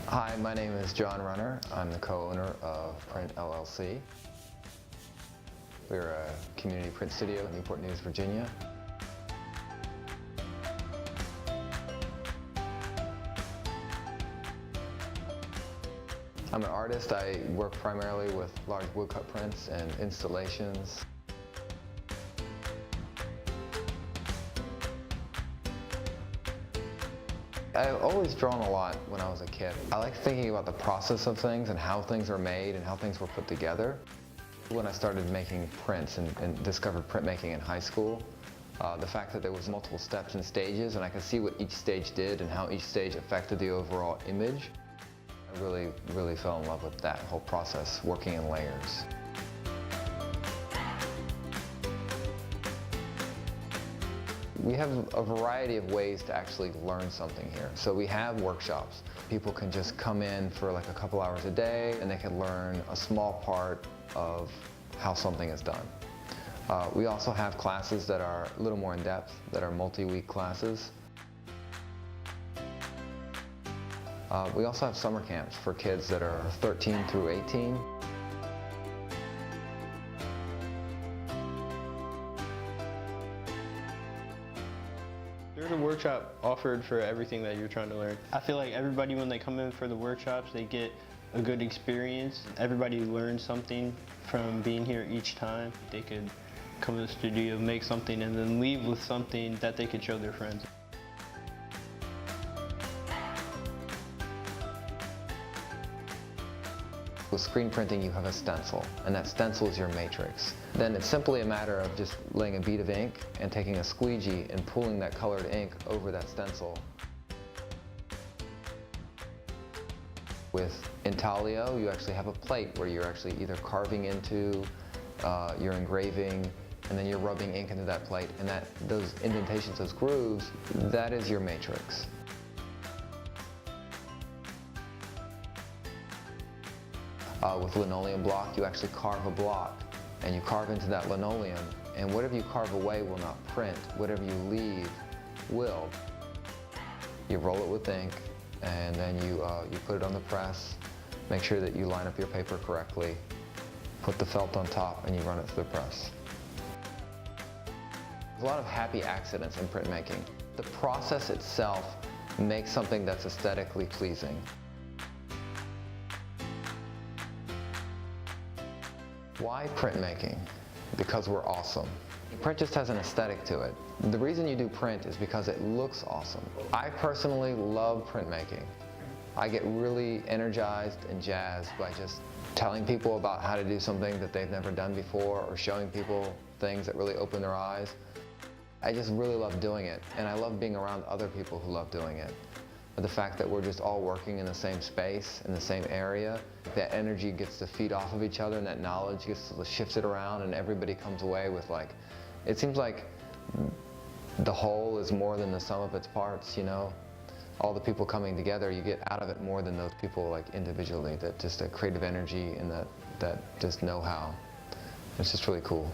Hi, my name is John Runner. I'm the co-owner of Print LLC. We're a community print studio in Newport News, Virginia. I'm an artist. I work primarily with large woodcut prints and installations. I've always drawn a lot when I was a kid. I like thinking about the process of things and how things are made and how things were put together. When I started making prints and discovered printmaking in high school, the fact that there was multiple steps and stages and I could see what each stage did and how each stage affected the overall image, I really fell in love with that whole process, working in layers. We have a variety of ways to actually learn something here. So we have workshops. People can just come in for like a couple hours a day and they can learn a small part of how something is done. We also have classes that are a little more in depth, that are multi-week classes. We also have summer camps for kids that are 13 through 18. There's a workshop offered for everything that you're trying to learn. I feel like everybody, when they come in for the workshops, they get a good experience. Everybody learns something from being here each time. They could come to the studio, make something, and then leave with something that they could show their friends. With screen printing, you have a stencil, and that stencil is your matrix. Then it's simply a matter of just laying a bead of ink and taking a squeegee and pulling that colored ink over that stencil. With intaglio, you actually have a plate where you're actually either carving into, you're engraving, and then you're rubbing ink into that plate, and those indentations, those grooves, that is your matrix. With linoleum block, you actually carve a block and you carve into that linoleum, and whatever you carve away will not print, whatever you leave will. You roll it with ink and then you put it on the press, make sure that you line up your paper correctly, put the felt on top, and you run it through the press. There's a lot of happy accidents in printmaking. The process itself makes something that's aesthetically pleasing. Why printmaking? Because we're awesome. Print just has an aesthetic to it. The reason you do print is because it looks awesome. I personally love printmaking. I get really energized and jazzed by just telling people about how to do something that they've never done before, or showing people things that really open their eyes. I just really love doing it, and I love being around other people who love doing it. But the fact that we're just all working in the same space, in the same area, that energy gets to feed off of each other, and that knowledge gets to shift it around, and everybody comes away with, like, it seems like the whole is more than the sum of its parts, you know? All the people coming together, you get out of it more than those people like individually, that just a creative energy and that just know-how. It's just really cool.